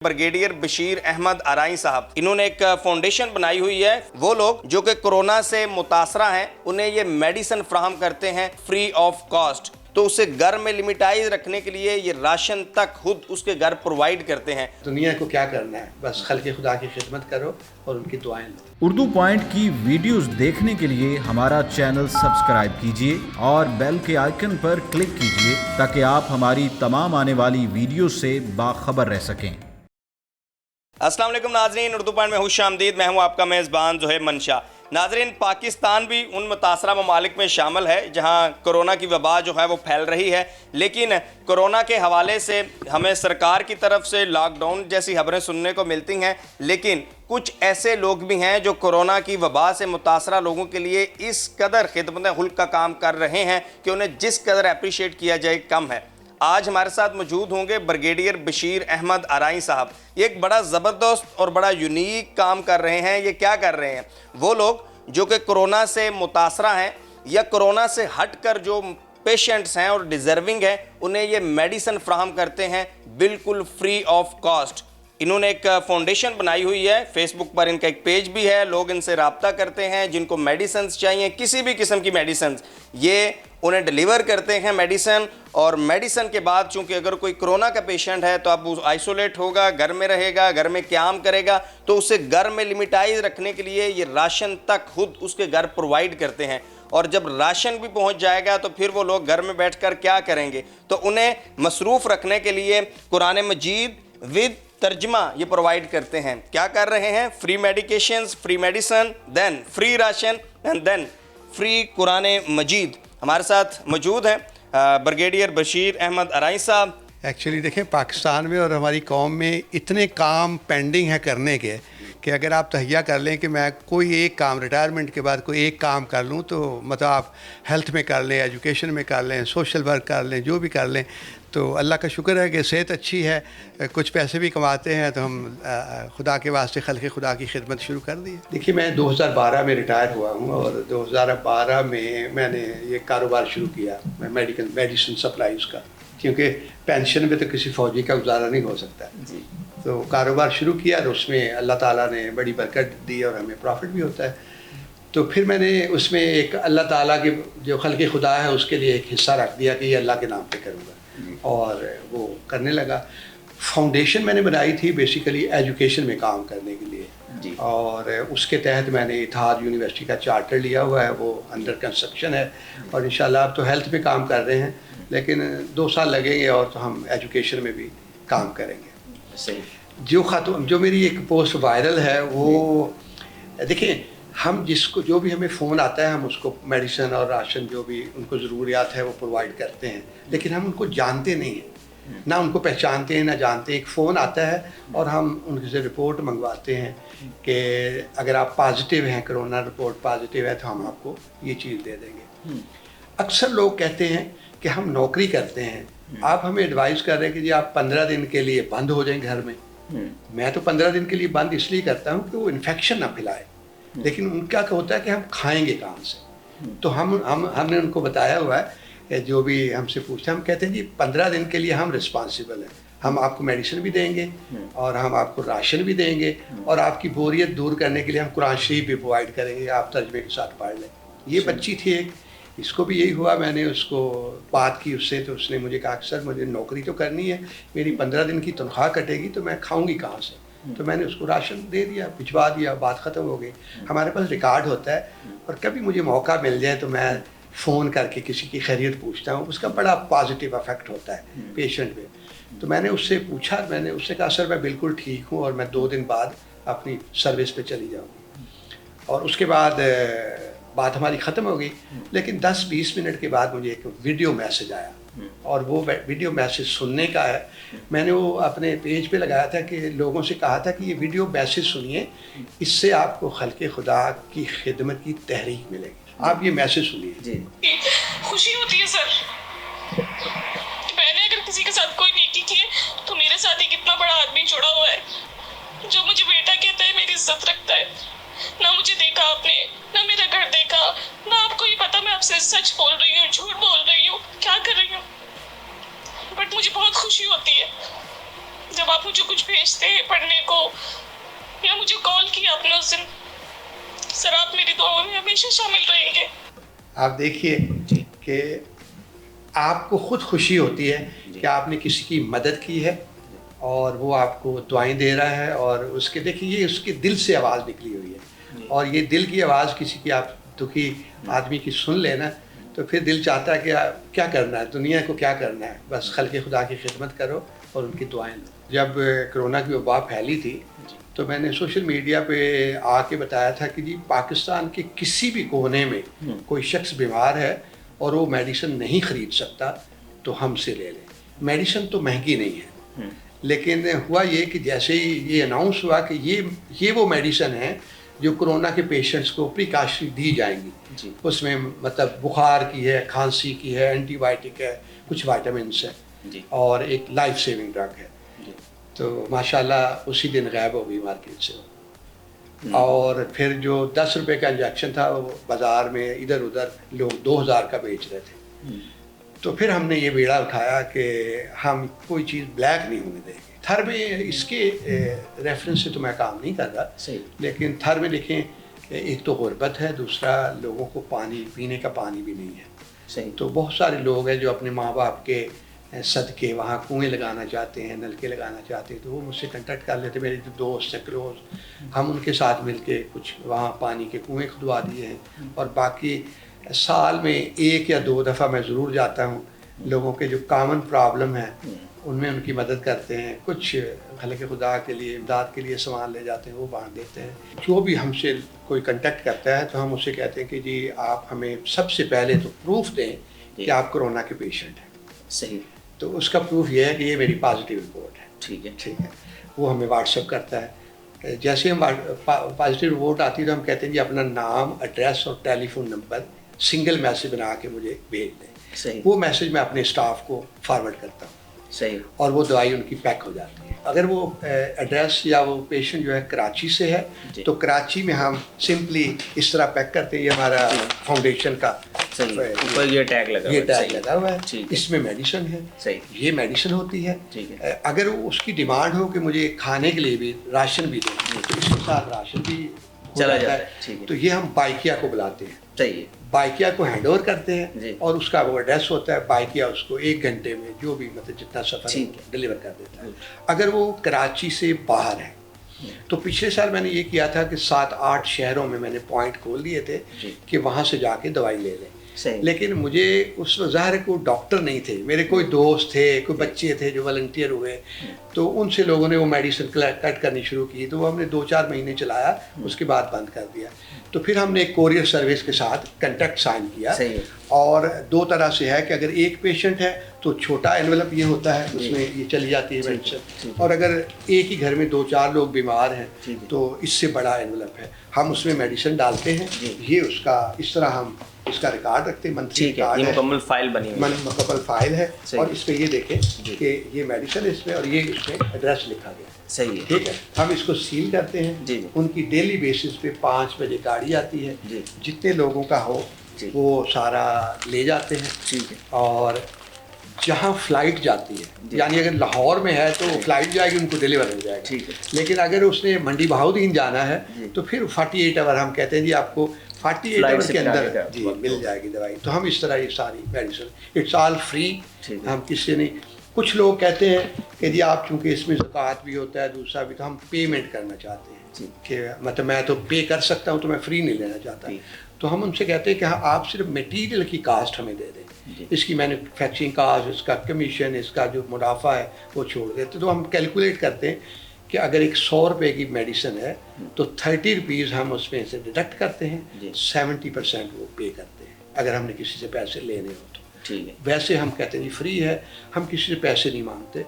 Brigadier Bashir Ahmad अराई साहब, इन्होंने एक फाउंडेशन बनाई हुई है। वो लोग जो कि कोरोना से मुतासरा हैं उन्हें ये मेडिसिन फ्राहम करते हैं फ्री ऑफ कॉस्ट। तो उसे घर में लिमिटाइज रखने के लिए ये राशन तक खुद उसके घर प्रोवाइड करते हैं। दुनिया को क्या करना है, बस खल्क़े खुदा की खिदमत करो और उनकी दुआएं लो। उर्दू पॉइंट की वीडियोस देखने के लिए हमारा चैनल सब्सक्राइब कीजिए और बेल के आइकन पर क्लिक कीजिए ताकि आप हमारी तमाम आने वाली वीडियो से बाखबर रह सकें। अस्सलाम वालेकुम नाज़रीन, उर्दू पॉइंट में खुशामदीद। मैं हूं आपका मेज़बान ज़ोहैब मंशा। नाज़रीन, पाकिस्तान भी उन मुतासरा ममालिक में शामिल है जहां कोरोना की वबा जो है वो फैल रही है, लेकिन कोरोना के हवाले से हमें सरकार की तरफ से लॉकडाउन जैसी खबरें सुनने को मिलती हैं, लेकिन कुछ ऐसे लोग भी हैं जो कोरोना की वबा से मुतासरा लोगों के लिए इस कदर खिदमत हुल्क का काम कर रहे हैं कि उन्हें जिस कदर अप्रिशिएट किया जाए कम है। आज हमारे साथ मौजूद होंगे ब्रिगेडियर बशीर अहमद अराई साहब। ये एक बड़ा ज़बरदस्त और बड़ा यूनिक काम कर रहे हैं। ये क्या कर रहे हैं? वो लोग जो कि कोरोना से मुतासरा हैं या कोरोना से हटकर जो पेशेंट्स हैं और डिज़र्विंग हैं उन्हें ये मेडिसिन फ्राहम करते हैं बिल्कुल फ्री ऑफ कॉस्ट। इन्होंने एक फाउंडेशन बनाई हुई है, फेसबुक पर इनका एक पेज भी है। लोग इनसे रब्ता करते हैं जिनको मेडिसिन चाहिए, किसी भी किस्म की मेडिसिन, ये उन्हें डिलीवर करते हैं मेडिसिन। और मेडिसिन के बाद चूंकि अगर कोई कोरोना का पेशेंट है तो अब वो आइसोलेट होगा, घर में रहेगा, घर में क़याम करेगा, तो उसे घर में लिमिटाइज रखने के लिए ये राशन तक खुद उसके घर प्रोवाइड करते हैं। और जब राशन भी पहुंच जाएगा तो फिर वो लोग घर में बैठकर क्या करेंगे, तो उन्हें मसरूफ़ रखने के लिए कुरान मजीद विद तर्जमा ये प्रोवाइड करते हैं। क्या कर रहे हैं? Free medications, free medicine, then free ration and then free Quran मजीद। हमारे साथ मौजूद हैं ब्रिगेडियर बशीर अहमद अराई साहब। एक्चुअली देखें, पाकिस्तान में और हमारी कौम में इतने काम पेंडिंग है करने के कि अगर आप तहैया कर लें कि मैं कोई एक काम रिटायरमेंट के बाद कोई एक काम कर लूँ, तो मतलब आप हेल्थ में कर लें, एजुकेशन में कर लें, सोशल वर्क कर लें, जो भी कर लें, तो अल्लाह का शुक्र है कि सेहत अच्छी है, कुछ पैसे भी कमाते हैं, तो हम खुदा के वास्ते खल्क़े खुदा की खिदमत शुरू कर दी है। देखिए, मैं 2012 में रिटायर हुआ हूँ और 2012 में मैंने ये कारोबार शुरू किया, मेडिसिन सप्लाईज़ का, क्योंकि पेंशन में तो किसी फ़ौजी का गुजारा नहीं हो सकता जी। तो कारोबार शुरू किया और उसमें अल्लाह ताला ने बड़ी बरकत दी और हमें प्रॉफिट भी होता है। तो फिर मैंने उसमें एक अल्लाह ताला के जो खल्क़े खुदा है उसके लिए एक हिस्सा रख दिया कि ये अल्लाह के नाम पे करूँगा, और वो करने लगा। फाउंडेशन मैंने बनाई थी बेसिकली एजुकेशन में काम करने के लिए जी। और उसके तहत मैंने इत्तेहाद यूनिवर्सिटी का चार्टर लिया हुआ है, वो अंडर कंस्ट्रक्शन है, और इंशाल्लाह अब तो हेल्थ पे काम कर रहे हैं, लेकिन 2 साल लगेंगे और तो हम एजुकेशन में भी काम करेंगे। सही। जो मेरी एक पोस्ट वायरल है वो देखिए, हम जिसको जो भी हमें फ़ोन आता है हम उसको मेडिसिन और राशन जो भी उनको ज़रूरियात है वो प्रोवाइड करते हैं, लेकिन हम उनको जानते नहीं हैं, ना उनको पहचानते हैं ना जानते हैं। एक फ़ोन आता है और हम उनसे रिपोर्ट मंगवाते हैं कि अगर आप पॉजिटिव हैं, कोरोना रिपोर्ट पॉजिटिव है, तो हम आपको ये चीज़ दे देंगे। अक्सर लोग कहते हैं कि हम नौकरी करते हैं, आप हमें एडवाइस कर रहे हैं कि जी आप 15 दिन के लिए बंद हो जाएं घर में। मैं तो 15 दिन के लिए बंद इसलिए करता हूँ कि वो इन्फेक्शन ना फैलाए, लेकिन उनका क्या होता है कि हम खाएंगे कहाँ से। तो हमने उनको बताया हुआ है, जो भी हमसे पूछते हैं हम कहते हैं जी 15 दिन के लिए हम रिस्पॉन्सिबल हैं, हम आपको मेडिसिन भी देंगे और हम आपको राशन भी देंगे, और आपकी बोरियत दूर करने के लिए हम कुरान शरीफ भी प्रोवाइड करेंगे, आप तर्जमे के साथ पढ़ लें। ये बच्ची थी एक, इसको भी यही हुआ। मैंने उसको बात की उससे, तो उसने मुझे कहा कि सर मुझे नौकरी तो करनी है, मेरी 15 दिन की तनख्वाह कटेगी तो मैं खाऊंगी कहाँ से। तो मैंने उसको राशन दे दिया, भिजवा दिया, बात ख़त्म हो गई। हमारे पास रिकॉर्ड होता है, और कभी मुझे मौका मिल जाए तो मैं फ़ोन करके किसी की खैरियत पूछता हूँ, उसका बड़ा पॉजिटिव इफेक्ट होता है पेशेंट पे। तो मैंने उससे पूछा, मैंने उससे कहा सर मैं बिल्कुल ठीक हूँ और मैं 2 दिन बाद अपनी सर्विस पे चली जाऊँगी। और उसके बाद बात हमारी ख़त्म हो गई, लेकिन 10-20 मिनट के बाद मुझे एक वीडियो मैसेज आया, और वो वीडियो मैसेज सुनने का है। मैंने वो अपने पेज पे लगाया था कि लोगों से कहा था कि ये वीडियो मैसेज सुनिए, इससे आपको खल्क़े खुदा की खिदमत की तहरीक मिलेगी। आप ये मैसेज सुनिए जी। खुशी होती है सर, मैंने अगर किसी के साथ कोई नेकी की है तो मेरे साथ एक इतना बड़ा आदमी जुड़ा हुआ है जो मुझे बेटा कहता है, मेरी इज्जत रखता है। ना मुझे देखा आपने, ना मेरा घर देखा, ना आपको ये पता मैं आपसे सच बोल रही हूँ, झूठ बोल रही हूँ, क्या कर रही हूँ, बट मुझे बहुत खुशी होती है जब आप मुझे कुछ भेजते हैं पढ़ने को या मुझे कॉल किया आपने उस दिन, सर आप मेरी दुआओं में हमेशा शामिल रहेंगे। आप देखिए कि आपको खुद खुशी होती है कि आपने किसी की मदद की है और वो आपको दुआएं दे रहा है, और उसके देखिए ये उसके दिल से आवाज़ निकली हुई है, और ये दिल की आवाज़ किसी की आप दुखी आदमी की सुन लेना तो फिर दिल चाहता है कि क्या करना है, दुनिया को क्या करना है, बस खल्क़ खुदा की खिदमत करो और उनकी दुआएं लो। जब कोरोना की वबा फैली थी तो मैंने सोशल मीडिया पे आके बताया था कि जी पाकिस्तान के किसी भी कोने में कोई शख्स बीमार है और वो मेडिसिन नहीं ख़रीद सकता तो हमसे ले लें। मेडिसिन तो महंगी नहीं है, लेकिन हुआ ये कि जैसे ही ये अनाउंस हुआ कि ये वो मेडिसिन है जो कोरोना के पेशेंट्स को प्रिकॉशनरी दी जाएंगी, उसमें मतलब बुखार की है, खांसी की है, एंटीबायोटिक है, कुछ वाइटामिन्स है और एक लाइफ सेविंग ड्रग है, तो माशाल्लाह उसी दिन गायब हो गई मार्केट से। और फिर जो 10 रुपए का इंजेक्शन था वो बाज़ार में इधर उधर लोग 2000 का बेच रहे थे। तो फिर हमने ये बीड़ा उठाया कि हम कोई चीज़ ब्लैक नहीं होने देंगे। थर में इसके रेफरेंस से तो मैं काम नहीं कर रहा, लेकिन थर में देखें एक तो गुर्बत है, दूसरा लोगों को पानी पीने का पानी भी नहीं है। तो बहुत सारे लोग हैं जो अपने माँ बाप के सदके वहाँ कुएँ लगाना चाहते हैं, नलके लगाना चाहते हैं, तो वो मुझसे कांटेक्ट कर लेते। मेरे जो दोस्त हैं क्लोज, हम उनके साथ मिलके कुछ वहाँ पानी के कुएँ खुदवा दिए हैं, और बाकी साल में 1 या 2 दफ़ा मैं ज़रूर जाता हूँ। लोगों के जो कॉमन प्रॉब्लम है उनमें उनकी मदद करते हैं, कुछ खल्क़ खुदा के लिए इमदाद के लिए सामान ले जाते हैं, वो बांट देते हैं। जो भी हमसे कोई कांटेक्ट करता है तो हम उससे कहते हैं कि जी आप हमें सबसे पहले तो प्रूफ दें कि आप कोरोना के पेशेंट हैं। सही। तो उसका प्रूफ ये है कि ये मेरी पॉजिटिव रिपोर्ट है। ठीक है, ठीक है। वो हमें व्हाट्सअप करता है। जैसे हम पॉजिटिव रिपोर्ट आती है तो हम कहते हैं जी अपना नाम, एड्रेस और टेलीफोन नंबर सिंगल मैसेज बना के मुझे भेज दें। सही। वो मैसेज मैं अपने स्टाफ को फॉरवर्ड करता हूँ। सही। और वो दवाई उनकी पैक हो जाती है। अगर वो एड्रेस या वो पेशेंट जो है कराची से है तो कराची में हम सिंपली इस तरह पैक करते हैं। ये हमारा फाउंडेशन का सही, ऊपर ये टैग लगा ये हुआ है। टैग लगा हुआ है, ठीक है। इसमें मेडिसिन है। सही। ये मेडिसिन होती है। ठीक है। अगर उसकी डिमांड हो कि मुझे खाने के लिए भी राशन भी दें तो इसके साथ राशन भी हो चला जाता जाता है। ठीक है। तो ये हम बाइकिया को बुलाते हैं। सही है। बाइकिया को हैंड ओवर करते जी। हैं और उसका वो एड्रेस होता है। बाइकिया उसको 1 घंटे में जो भी मतलब जितना सफ़र ठीक है। डिलीवर कर देता है। अगर वो कराची से बाहर है तो पिछले साल मैंने ये किया था कि 7-8 शहरों में मैंने पॉइंट खोल दिए थे कि वहाँ से जाके दवाई ले लें। सही। लेकिन मुझे उस ज़ाहिर को डॉक्टर नहीं थे, मेरे कोई दोस्त थे, कोई बच्चे थे जो वॉलंटियर हुए, तो उनसे लोगों ने वो मेडिसिन कट करनी शुरू की। तो वो हमने 2-4 महीने चलाया, उसके बाद बंद कर दिया। तो फिर हमने एक कोरियर सर्विस के साथ कॉन्ट्रैक्ट साइन किया। सही है। और 2 तरह से है कि अगर एक पेशेंट है तो छोटा एनवेलप ये होता है, उसमें ये चली जाती है मेडिसिन, और अगर एक ही घर में 2-4 लोग बीमार हैं तो इससे बड़ा एनवेलप है, हम उसमें मेडिसिन डालते हैं। ये उसका इस तरह हम इसका रिकॉर्ड रखते हैं, मंथली ठीक है, रिकॉर्ड ये है, मुकम्मल फाइल बनी हुई है। मुकम्मल फाइल है। सही। और इस पे ये देखें कि ये मेडिसिन है इसमें और ये इसमें एड्रेस लिखा गया है। सही है। ठीक है। हम इसको सील करते हैं। जी। उनकी डेली बेसिस पे 5 बजे गाड़ी आती है, जी। जितने लोगों का हो वो सारा ले जाते हैं। ठीक है। और जहाँ फ्लाइट जाती है, यानी अगर लाहौर में है तो फ्लाइट जाएगी, उनको डिलीवर हो जाएगा। ठीक है। लेकिन अगर उसने मंडी बहाउद्दीन जाना है तो फिर 48 आवर हम कहते हैं जी आपको 48 फ्लाइट आवर से के अंदर जाने का जी वक्त मिल जाएगी दवाई। तो हम इस तरह ये सारी मेडिसिन इट्स ऑल फ्री। ठीक है। हम किसी नहीं, कुछ लोग कहते हैं कि जी आप चूँकि इसमें ज़कात भी होता है दूसरा भी, तो हम पेमेंट करना चाहते हैं कि मतलब मैं तो पे कर सकता हूँ तो मैं फ्री नहीं लेना चाहता। तो हम उनसे कहते हैं कि हाँ आप सिर्फ मटेरियल की कास्ट हमें दे दें, इसकी मैन्युफैक्चरिंग कास्ट, इसका कमीशन, इसका जो मुनाफा है वो छोड़ देते। तो हम कैलकुलेट करते हैं कि अगर एक 100 रुपये की मेडिसिन है तो 30 रुपीज़ हम उसमें से डिडक्ट करते हैं, 70% वो पे करते हैं अगर हमने किसी से पैसे लेने हो तो। ठीक है। वैसे हम कहते हैं जी फ्री है, हम किसी से पैसे नहीं मांगते।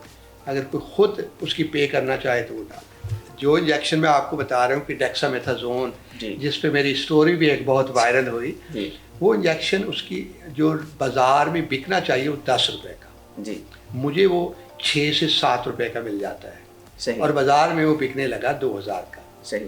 अगर कोई खुद उसकी पे करना चाहे तो वो डाल। जो इंजेक्शन मैं आपको बता रहा हूँ कि डेक्सामेथासोन, जिस पे मेरी स्टोरी भी एक बहुत वायरल हुई, वो इंजेक्शन उसकी जो बाज़ार में बिकना चाहिए वो 10 रुपये का, जी, मुझे वो 6 से 7 रुपये का मिल जाता है। सही। और बाज़ार में वो बिकने लगा 2000 का। सही।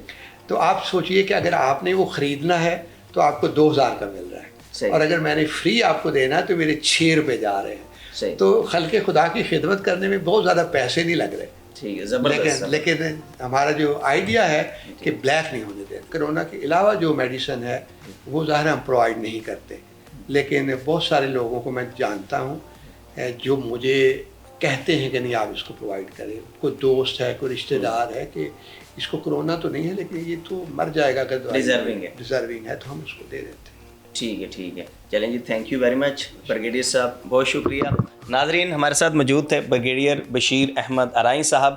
तो आप सोचिए कि अगर आपने वो ख़रीदना है तो आपको 2000 का मिल रहा है, सही। और अगर मैंने फ्री आपको देना है तो मेरे 6 रुपये जा रहे हैं। सही। तो खल्क़े खुदा की खिदमत करने में बहुत ज़्यादा पैसे नहीं लग रहे। ٹھیک ہے زبردست لیکن ہمارا جو آئیڈیا ہے کہ بلیک نہیں ہونے دیں. کرونا کے علاوہ جو میڈیسن ہے وہ ظاہر ہم پرووائڈ نہیں کرتے, لیکن بہت سارے لوگوں کو میں جانتا ہوں جو مجھے کہتے ہیں کہ نہیں آپ اس کو پرووائڈ کریں. کوئی دوست ہے, کوئی رشتہ دار ہے کہ اس کو کرونا تو نہیں ہے لیکن یہ تو مر جائے گا اگر ڈیزرونگ ہے تو ہم اس کو دے دیتے ہیں. ٹھیک ہے چلیں جی, thank you very much brigadier صاحب, بہت شکریہ. ناظرین ہمارے ساتھ موجود تھے بریگیڈیئر بشیر احمد ارائیں صاحب,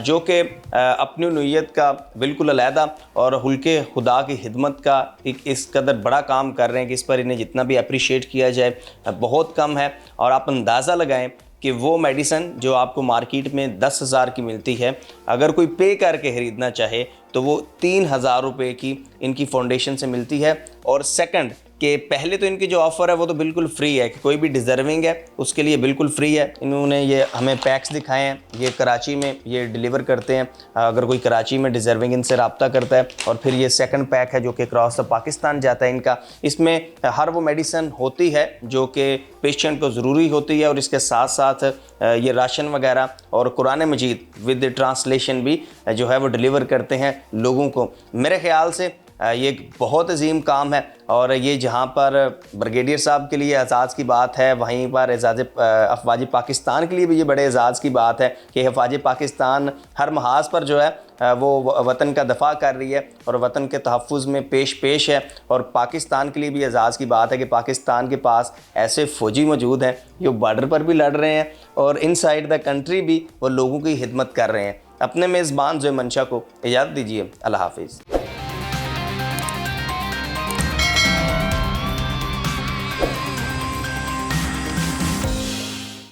جو کہ اپنی نوعیت کا بالکل علیحدہ اور حلق خدا کی خدمت کا ایک اس قدر بڑا کام کر رہے ہیں کہ اس پر انہیں جتنا بھی اپریشیٹ کیا جائے بہت کم ہے. اور آپ اندازہ لگائیں کہ وہ میڈیسن جو آپ کو مارکیٹ میں 10,000 کی ملتی ہے, اگر کوئی پے کر کے خریدنا چاہے تو وہ 3,000 روپے کی ان کی فاؤنڈیشن سے ملتی ہے. اور سیکنڈ کہ پہلے تو ان کی جو آفر ہے وہ تو بالکل فری ہے, کہ کوئی بھی ڈیزرونگ ہے اس کے لیے بالکل فری ہے. انہوں نے یہ ہمیں پیکس دکھائے ہیں, یہ کراچی میں یہ ڈیلیور کرتے ہیں. اگر کوئی کراچی میں ڈیزرونگ ان سے رابطہ کرتا ہے, اور پھر یہ سیکنڈ پیک ہے جو کہ اکراس دا پاکستان جاتا ہے ان کا. اس میں ہر وہ میڈیسن ہوتی ہے جو کہ پیشنٹ کو ضروری ہوتی ہے, اور اس کے ساتھ ساتھ یہ راشن وغیرہ اور قرآن مجید ود ٹرانسلیشن بھی جو ہے وہ ڈیلیور کرتے ہیں لوگوں کو. میرے خیال سے یہ ایک بہت عظیم کام ہے, اور یہ جہاں پر بریگیڈیئر صاحب کے لیے اعزاز کی بات ہے, وہیں پر اعزاز افواج پاکستان کے لیے بھی یہ بڑے اعزاز کی بات ہے کہ افواج پاکستان ہر محاذ پر جو ہے وہ وطن کا دفاع کر رہی ہے اور وطن کے تحفظ میں پیش ہے. اور پاکستان کے لیے بھی اعزاز کی بات ہے کہ پاکستان کے پاس ایسے فوجی موجود ہیں جو بارڈر پر بھی لڑ رہے ہیں اور ان سائڈ دا کنٹری بھی وہ لوگوں کی خدمت کر رہے ہیں. اپنے میزبان زوہے منشا کو اجازت دیجیے, اللہ حافظ.